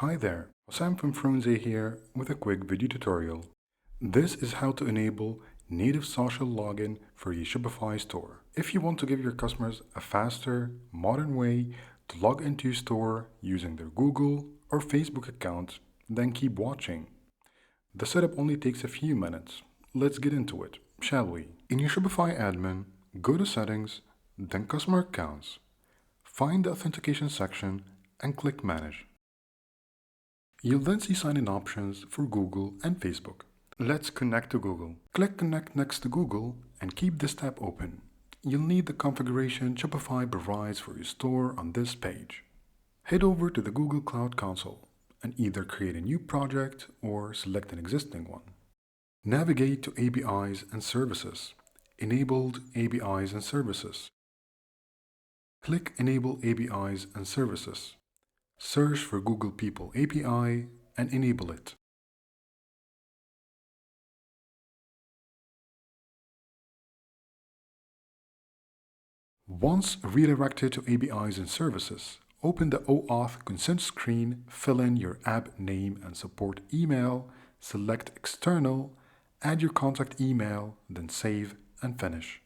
Hi there, Sam from Frunze here with a quick video tutorial. This is how to enable native social login for your Shopify store. If you want to give your customers a faster, modern way to log into your store using their Google or Facebook account, then keep watching. The setup only takes a few minutes. Let's get into it, shall we? In your Shopify admin, go to Settings, then Customer Accounts. Find the Authentication section and click Manage. You'll then see sign-in options for Google and Facebook. Let's connect to Google. Click Connect next to Google and keep this tab open. You'll need the configuration Shopify provides for your store on this page. Head over to the Google Cloud Console and either create a new project or select an existing one. Navigate to APIs and Services. Enabled APIs and Services. Click Enable APIs and Services. Search for Google People API and enable it. Once redirected to APIs and Services, open the OAuth consent screen, fill in your app name and support email, select External, add your contact email, then save and finish.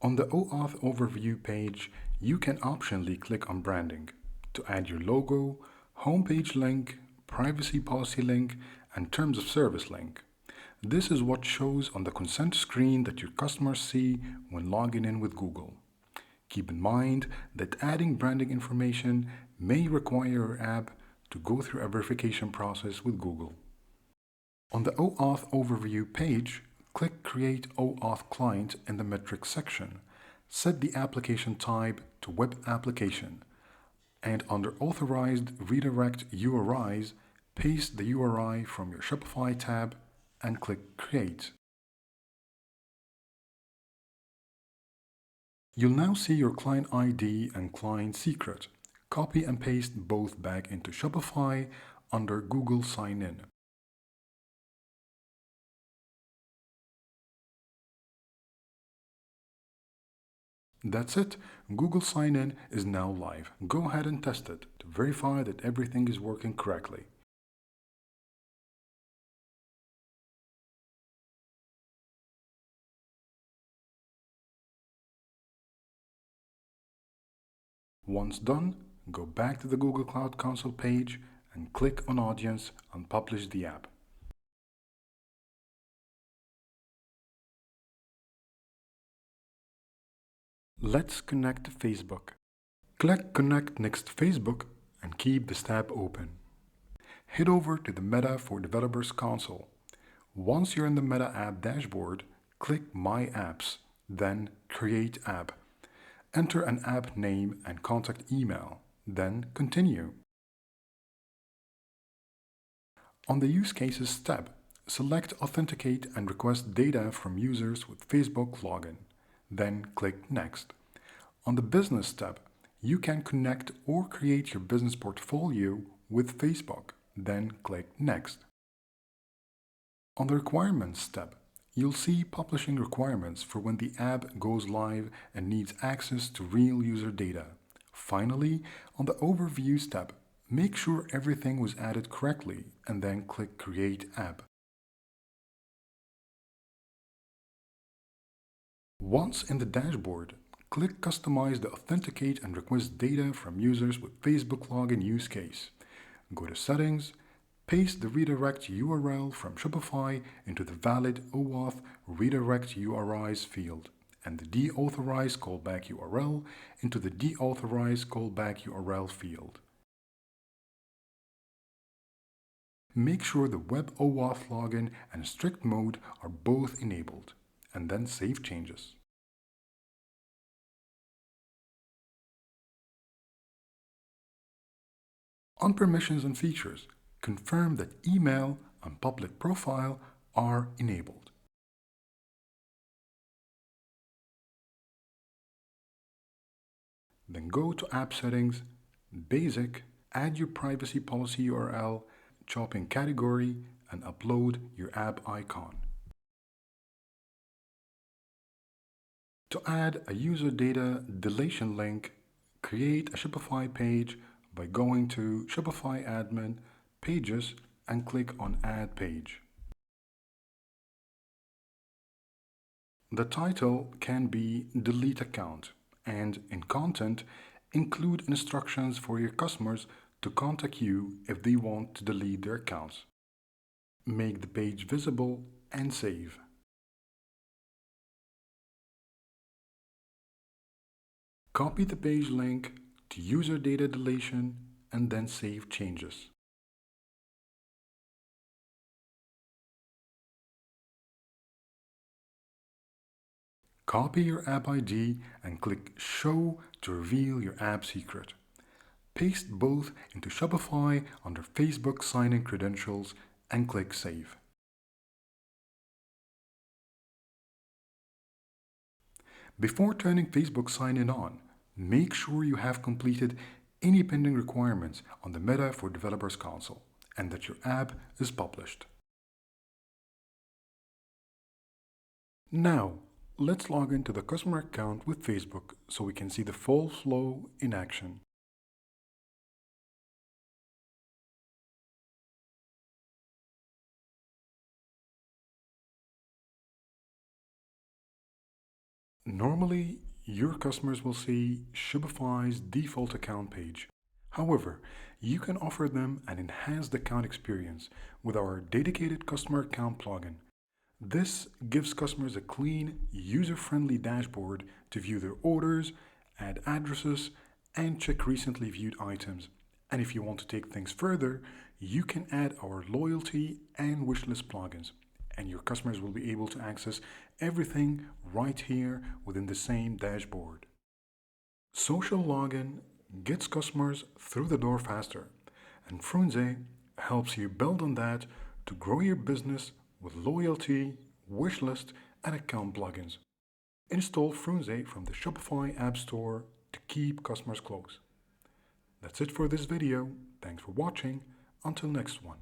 On the OAuth overview page, you can optionally click on Branding to add your logo, homepage link, privacy policy link, and terms of service link. This is what shows on the consent screen that your customers see when logging in with Google. Keep in mind that adding branding information may require your app to go through a verification process with Google. On the OAuth overview page, click Create OAuth Client in the Metrics section. Set the application type to Web Application, and under Authorized Redirect URIs, paste the URI from your Shopify tab and click Create. You'll now see your client ID and client secret. Copy and paste both back into Shopify under Google Sign In. That's it. Google Sign In is now live. Go ahead and test it to verify that everything is working correctly. Once done, go back to the Google Cloud Console page and click on Audience and publish the app. Let's connect to Facebook. Click Connect next to Facebook and keep this tab open. Head over to the Meta for Developers console. Once you're in the Meta app dashboard, click My Apps, then Create App. Enter an app name and contact email, then Continue. On the Use Cases tab, select Authenticate and request data from users with Facebook login, then click Next. On the Business tab, you can connect or create your business portfolio with Facebook, then click Next. On the Requirements tab, you'll see publishing requirements for when the app goes live and needs access to real user data. Finally, on the Overviews tab, make sure everything was added correctly and then click Create App. Once in the dashboard, click Customize the Authenticate and Request Data from Users with Facebook Login use case. Go to Settings, paste the redirect URL from Shopify into the valid OAuth redirect URIs field and the deauthorized callback URL into the deauthorized callback URL field. Make sure the Web OAuth login and strict mode are both enabled, and then save changes. On Permissions and Features, confirm that email and public profile are enabled. Then go to App Settings, Basic, add your privacy policy URL, chop in category, and upload your app icon. To add a user data deletion link, create a Shopify page by going to Shopify Admin, Pages, and click on Add Page. The title can be Delete Account, and in content, include instructions for your customers to contact you if they want to delete their accounts. Make the page visible and save. Copy the page link to user data deletion and then save changes. Copy your app ID and click Show to reveal your app secret. Paste both into Shopify under Facebook sign-in credentials and click Save. Before turning Facebook sign-in on, make sure you have completed any pending requirements on the Meta for Developers console and that your app is published. Now, let's log into the customer account with Facebook so we can see the full flow in action. Normally, your customers will see Shopify's default account page. However, you can offer them an enhanced account experience with our dedicated customer account plugin. This gives customers a clean, user-friendly dashboard to view their orders, add addresses, and check recently viewed items. And if you want to take things further, you can add our loyalty and wishlist plugins, and your customers will be able to access everything right here within the same dashboard. Social login gets customers through the door faster, and Frunze helps you build on that to grow your business with loyalty, wishlist, and account plugins. Install Frunze from the Shopify App Store to keep customers close. That's it for this video. Thanks for watching. Until next one.